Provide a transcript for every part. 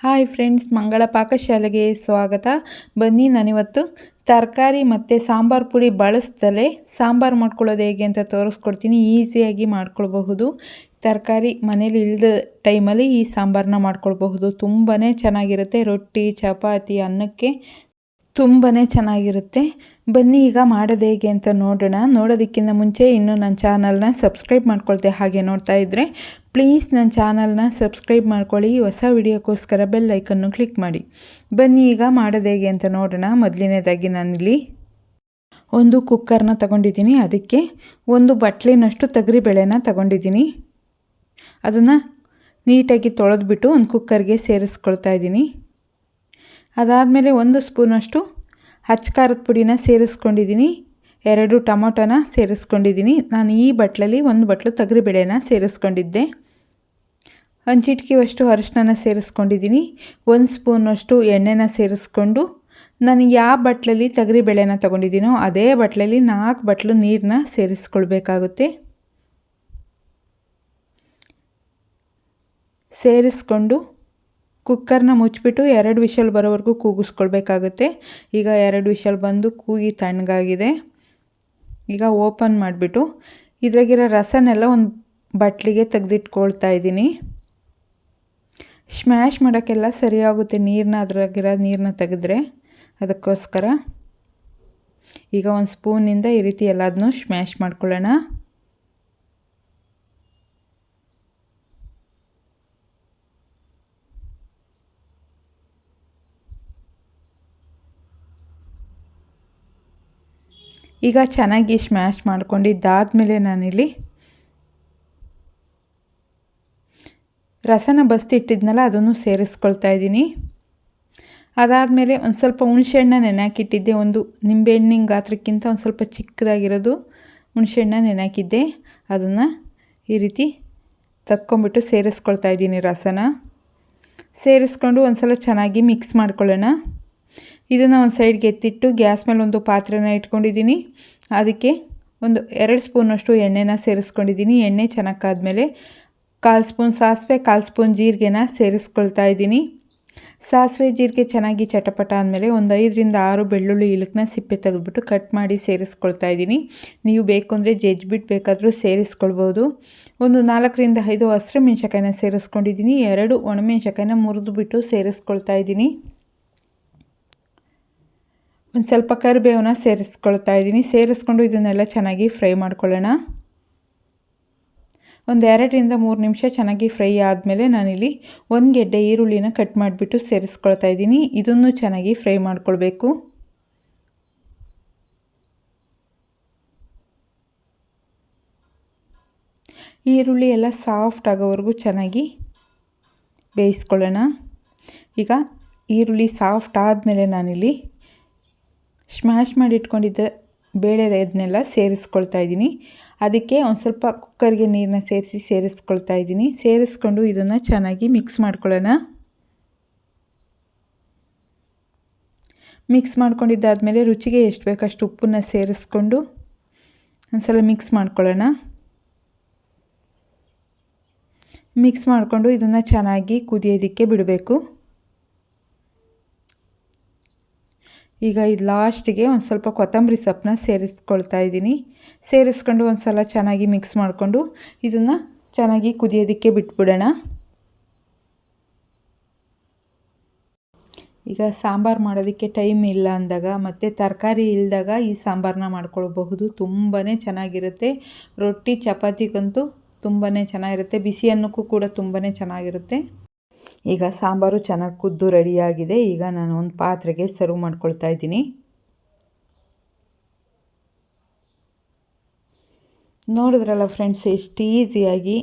Hi friends, ಮಂಗಳ ಪಾಕಶಾಲೆಗೆ ಸ್ವಾಗತ. ಬನ್ನಿ, ನಾನಿವತ್ತು ತರಕಾರಿ ಮತ್ತು ಸಾಂಬಾರು ಪುಡಿ ಬಳಸ್ದಲೇ ಸಾಂಬಾರು ಮಾಡ್ಕೊಳ್ಳೋದು ಹೇಗೆ ಅಂತ ತೋರಿಸ್ಕೊಡ್ತೀನಿ. ಈಸಿಯಾಗಿ ಮಾಡ್ಕೊಳ್ಬಹುದು. ತರಕಾರಿ ಮನೇಲಿ ಇಲ್ಲದ ಟೈಮಲ್ಲಿ ಈ ಸಾಂಬಾರನ್ನ ಮಾಡ್ಕೊಳ್ಬಹುದು. ತುಂಬಾ ಚೆನ್ನಾಗಿರುತ್ತೆ. ರೊಟ್ಟಿ, ಚಪಾತಿ, ಅನ್ನಕ್ಕೆ ತುಂಬಾ ಚೆನ್ನಾಗಿರುತ್ತೆ. ಬನ್ನಿ ಈಗ ಮಾಡೋದು ಹೇಗೆ ಅಂತ ನೋಡೋಣ. ನೋಡೋದಕ್ಕಿಂತ ಮುಂಚೆ ಇನ್ನೂ ನನ್ನ ಚಾನಲ್ನ ಸಬ್ಸ್ಕ್ರೈಬ್ ಮಾಡ್ಕೊಳ್ತೆ ಹಾಗೆ ನೋಡ್ತಾ ಇದ್ದರೆ ಪ್ಲೀಸ್ ನನ್ನ ಚಾನಲ್ನ ಸಬ್ಸ್ಕ್ರೈಬ್ ಮಾಡ್ಕೊಳ್ಳಿ. ಹೊಸ ವಿಡಿಯೋಕ್ಕೋಸ್ಕರ ಬೆಲ್ ಐಕನ್ನು ಕ್ಲಿಕ್ ಮಾಡಿ. ಬನ್ನಿ ಈಗ ಮಾಡೋದು ಹೇಗೆ ಅಂತ ನೋಡೋಣ. ಮೊದಲನೇದಾಗಿ ನಾನಿಲ್ಲಿ ಒಂದು ಕುಕ್ಕರ್ನ ತಗೊಂಡಿದ್ದೀನಿ. ಅದಕ್ಕೆ ಒಂದು ಬಟ್ಲಿನಷ್ಟು ತೊಗರಿಬೇಳೆನ ತಗೊಂಡಿದ್ದೀನಿ. ಅದನ್ನು ನೀಟಾಗಿ ತೊಳೆದ್ಬಿಟ್ಟು ಒಂದು ಕುಕ್ಕರ್ಗೆ ಸೇರಿಸ್ಕೊಳ್ತಾ ಇದ್ದೀನಿ. ಅದಾದಮೇಲೆ 1 ಸ್ಪೂನಷ್ಟು ಹಚ್ಚ ಖಾರದ ಪುಡಿನ ಸೇರಿಸ್ಕೊಂಡಿದ್ದೀನಿ. 2 ಟೊಮೊಟೊನ ಸೇರಿಸ್ಕೊಂಡಿದ್ದೀನಿ. ನಾನು ಈ ಬಟ್ಲಲ್ಲಿ 1 ಬಟ್ಲು ತೊಗರಿಬೇಳೆನ ಸೇರಿಸ್ಕೊಂಡಿದ್ದೆ. 1 ಚಿಟಿಕೆಯಷ್ಟು ಅರಿಶಿನ ಸೇರಿಸ್ಕೊಂಡಿದ್ದೀನಿ. 1 ಸ್ಪೂನಷ್ಟು ಎಣ್ಣೆನ ಸೇರಿಸ್ಕೊಂಡು ನಾನು ಯಾವ ಬಟ್ಲಲ್ಲಿ ತೊಗರಿಬೇಳೆನ ತೊಗೊಂಡಿದ್ದೀನೋ ಅದೇ ಬಟ್ಲಲ್ಲಿ 4 ಬಟ್ಲು ನೀರನ್ನ ಸೇರಿಸ್ಕೊಳ್ಬೇಕಾಗುತ್ತೆ. ಸೇರಿಸ್ಕೊಂಡು ಕುಕ್ಕರ್ನ ಮುಚ್ಚಿಬಿಟ್ಟು 2 ವಿಷಲ್ ಬರೋವರೆಗೂ ಕೂಗಿಸ್ಕೊಳ್ಬೇಕಾಗುತ್ತೆ. ಈಗ 2 ವಿಷಲ್ ಬಂದು ಕೂಗಿ ತಣ್ಣಗಾಗಿದೆ. ಈಗ ಓಪನ್ ಮಾಡಿಬಿಟ್ಟು ಇದ್ರಾಗಿರೋ ರಸನೆಲ್ಲ ಒಂದು ಬಟ್ಲಿಗೆ ತೆಗೆದಿಟ್ಕೊಳ್ತಾ ಇದ್ದೀನಿ. ಸ್ಮ್ಯಾಶ್ ಮಾಡೋಕ್ಕೆಲ್ಲ ಸರಿಯಾಗುತ್ತೆ ಅದ್ರಾಗಿರೋ ನೀರನ್ನ ತೆಗೆದ್ರೆ, ಅದಕ್ಕೋಸ್ಕರ ಈಗ ಒಂದು ಸ್ಪೂನಿಂದ ಈ ರೀತಿ ಎಲ್ಲದನ್ನೂ ಸ್ಮ್ಯಾಶ್ ಮಾಡ್ಕೊಳ್ಳೋಣ. ಈಗ ಚೆನ್ನಾಗಿ ಸ್ಮ್ಯಾಶ್ ಮಾಡ್ಕೊಂಡಿದ್ದಾದಮೇಲೆ ನಾನಿಲ್ಲಿ ರಸನ ಬಸ್ತಿಟ್ಟಿದ್ನಲ್ಲ ಅದನ್ನು ಸೇರಿಸ್ಕೊಳ್ತಾ ಇದ್ದೀನಿ. ಅದಾದಮೇಲೆ ಒಂದು ಸ್ವಲ್ಪ ಹುಣಸೆಹಣ್ಣ ನೆನೆಹಾಕಿಟ್ಟಿದ್ದೆ. ಒಂದು ನಿಂಬೆಹಣ್ಣಿನ ಗಾತ್ರಕ್ಕಿಂತ ಒಂದು ಸ್ವಲ್ಪ ಚಿಕ್ಕದಾಗಿರೋದು ಹುಣಸೆಹಣ್ಣ ನೆನೆಹಾಕಿದ್ದೆ. ಅದನ್ನು ಈ ರೀತಿ ತಕ್ಕೊಂಬಿಟ್ಟು ಸೇರಿಸ್ಕೊಳ್ತಾ ಇದ್ದೀನಿ. ರಸನ ಸೇರಿಸ್ಕೊಂಡು ಒಂದು ಸಲ ಚೆನ್ನಾಗಿ ಮಿಕ್ಸ್ ಮಾಡ್ಕೊಳ್ಳೋಣ. ಇದನ್ನು ಒಂದು ಸೈಡ್ಗೆ ಎತ್ತಿಟ್ಟು ಗ್ಯಾಸ್ ಮೇಲೆ ಒಂದು ಪಾತ್ರೆನ ಇಟ್ಕೊಂಡಿದ್ದೀನಿ. ಅದಕ್ಕೆ ಒಂದು 2 ಸ್ಪೂನಷ್ಟು ಎಣ್ಣೆನ ಸೇರಿಸ್ಕೊಂಡಿದ್ದೀನಿ. ಎಣ್ಣೆ ಚೆನ್ನಾಗಿ ಕಾದ್ಮೇಲೆ 1/4 ಸ್ಪೂನ್ ಸಾಸಿವೆ, 1/4 ಸ್ಪೂನ್ ಜೀರಿಗೆನ ಸೇರಿಸ್ಕೊಳ್ತಾ ಇದ್ದೀನಿ. ಸಾಸಿವೆ ಜೀರಿಗೆ ಚೆನ್ನಾಗಿ ಚಟಪಟ ಆದಮೇಲೆ ಒಂದು 5ರಿಂದ 6 ಬೆಳ್ಳುಳ್ಳಿ ಇಲಕ್ಕನ್ನ ಸಿಪ್ಪೆ ತೆಗೆದುಬಿಟ್ಟು ಕಟ್ ಮಾಡಿ ಸೇರಿಸ್ಕೊಳ್ತಾ ಇದ್ದೀನಿ. ನೀವು ಬೇಕು ಅಂದರೆ ಜಜ್ಜಿಬಿಟ್ಟು ಬೇಕಾದರೂ ಸೇರಿಸ್ಕೊಳ್ಬೋದು. ಒಂದು 4ರಿಂದ 5 ಹಸಿಮೆಣ್ಸಿನ್ಕಾಯಿನ ಸೇರಿಸ್ಕೊಂಡಿದ್ದೀನಿ. 2 ಒಣಮೆಣ್ಸಿನ್ಕಾಯಿನ ಮುರಿದುಬಿಟ್ಟು ಸೇರಿಸ್ಕೊಳ್ತಾ ಇದ್ದೀನಿ. ಒಂದು ಸ್ವಲ್ಪ ಕರಿಬೇವನ್ನ ಸೇರಿಸ್ಕೊಳ್ತಾ ಇದ್ದೀನಿ. ಸೇರಿಸ್ಕೊಂಡು ಇದನ್ನೆಲ್ಲ ಚೆನ್ನಾಗಿ ಫ್ರೈ ಮಾಡ್ಕೊಳ್ಳೋಣ. ಒಂದು 2ರಿಂದ 3 ನಿಮಿಷ ಚೆನ್ನಾಗಿ ಫ್ರೈ ಆದಮೇಲೆ ನಾನಿಲ್ಲಿ 1 ಗೆಡ್ಡೆ ಈರುಳ್ಳಿನ ಕಟ್ ಮಾಡಿಬಿಟ್ಟು ಸೇರಿಸ್ಕೊಳ್ತಾ ಇದ್ದೀನಿ. ಇದನ್ನು ಚೆನ್ನಾಗಿ ಫ್ರೈ ಮಾಡ್ಕೊಳ್ಬೇಕು. ಈರುಳ್ಳಿ ಎಲ್ಲ ಸಾಫ್ಟ್ ಆಗೋವರೆಗೂ ಚೆನ್ನಾಗಿ ಬೇಯಿಸ್ಕೊಳ್ಳೋಣ. ಈಗ ಈರುಳ್ಳಿ ಸಾಫ್ಟ್ ಆದಮೇಲೆ ನಾನಿಲ್ಲಿ ಸ್ಮ್ಯಾಶ್ ಮಾಡಿ ಇಟ್ಕೊಂಡಿದ್ದ ಬೇಳೆ ಇದನ್ನೆಲ್ಲ ಸೇರಿಸ್ಕೊಳ್ತಾ ಇದ್ದೀನಿ. ಅದಕ್ಕೆ ಒಂದು ಸ್ವಲ್ಪ ಕುಕ್ಕರ್ಗೆ ನೀರನ್ನ ಸೇರಿಸ್ಕೊಳ್ತಾ ಇದ್ದೀನಿ. ಸೇರಿಸ್ಕೊಂಡು ಇದನ್ನು ಚೆನ್ನಾಗಿ ಮಿಕ್ಸ್ ಮಾಡ್ಕೊಳ್ಳೋಣ. ಮಿಕ್ಸ್ ಮಾಡ್ಕೊಂಡಿದ್ದಾದಮೇಲೆ ರುಚಿಗೆ ಎಷ್ಟು ಬೇಕಷ್ಟು ಉಪ್ಪನ್ನು ಸೇರಿಸ್ಕೊಂಡು ಒಂದು ಸಲ ಮಿಕ್ಸ್ ಮಾಡ್ಕೊಳ್ಳೋಣ. ಮಿಕ್ಸ್ ಮಾಡಿಕೊಂಡು ಇದನ್ನು ಚೆನ್ನಾಗಿ ಕುದಿಯೋದಕ್ಕೆ ಬಿಡಬೇಕು. ಈಗ ಇದು ಲಾಸ್ಟಿಗೆ ಒಂದು ಸ್ವಲ್ಪ ಕೊತ್ತಂಬರಿ ಸೊಪ್ಪನ್ನ ಸೇರಿಸ್ಕೊಳ್ತಾ ಇದ್ದೀನಿ. ಸೇರಿಸ್ಕೊಂಡು ಒಂದು ಸಲ ಚೆನ್ನಾಗಿ ಮಿಕ್ಸ್ ಮಾಡಿಕೊಂಡು ಇದನ್ನು ಚೆನ್ನಾಗಿ ಕುದಿಯೋದಕ್ಕೆ ಬಿಟ್ಬಿಡೋಣ. ಈಗ ಸಾಂಬಾರು ಮಾಡೋದಕ್ಕೆ ಟೈಮ್ ಇಲ್ಲ ಅಂದಾಗ ಮತ್ತು ತರಕಾರಿ ಇಲ್ಲದಾಗ ಈ ಸಾಂಬಾರನ್ನ ಮಾಡ್ಕೊಳ್ಬಹುದು. ತುಂಬಾ ಚೆನ್ನಾಗಿರುತ್ತೆ. ರೊಟ್ಟಿ ಚಪಾತಿಗಂತೂ ತುಂಬಾ ಚೆನ್ನಾಗಿರುತ್ತೆ. ಬಿಸಿ ಅನ್ನಕ್ಕೂ ಕೂಡ ತುಂಬಾ ಚೆನ್ನಾಗಿರುತ್ತೆ. ಈಗ ಸಾಂಬಾರು ಚೆನ್ನಾಗಿ ಕುದ್ದು ರೆಡಿಯಾಗಿದೆ. ಈಗ ನಾನು ಒಂದು ಪಾತ್ರೆಗೆ ಸರ್ವ್ ಮಾಡ್ಕೊಳ್ತಾ ಇದ್ದೀನಿ. ನೋಡಿದ್ರಲ್ಲ ಫ್ರೆಂಡ್ಸ್, ಎಷ್ಟು ಈಸಿಯಾಗಿ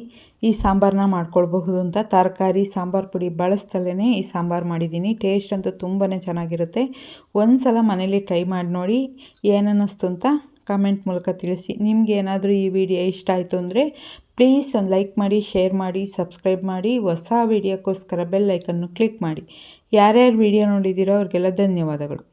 ಈ ಸಾಂಬಾರನ್ನ ಮಾಡ್ಕೊಳ್ಬಹುದು ಅಂತ. ತರಕಾರಿ ಸಾಂಬಾರು ಪುಡಿ ಬಳಸ್ದಲೇ ಈ ಸಾಂಬಾರು ಮಾಡಿದ್ದೀನಿ. ಟೇಸ್ಟ್ ಅಂತೂ ತುಂಬಾ ಚೆನ್ನಾಗಿರುತ್ತೆ. ಒಂದು ಸಲ ಮನೇಲಿ ಟ್ರೈ ಮಾಡಿ ನೋಡಿ. ಏನನ್ನಿಸ್ತು ಅಂತ ಕಮೆಂಟ್ ಮೂಲಕ ತಿಳಿಸಿ. ನಿಮ್ಗೆ ಏನಾದರೂ ಈ ವಿಡಿಯೋ ಇಷ್ಟ ಆಯಿತು ಅಂದರೆ ಪ್ಲೀಸ್ ಒಂದು ಲೈಕ್ ಮಾಡಿ, ಶೇರ್ ಮಾಡಿ, ಸಬ್ಸ್ಕ್ರೈಬ್ ಮಾಡಿ. ಹೊಸ ವಿಡಿಯೋಕ್ಕೋಸ್ಕರ ಬೆಲ್ ಐಕನ್ನು ಕ್ಲಿಕ್ ಮಾಡಿ. ಯಾರ್ಯಾರು ವಿಡಿಯೋ ನೋಡಿದ್ದೀರೋ ಅವ್ರಿಗೆಲ್ಲ ಧನ್ಯವಾದಗಳು.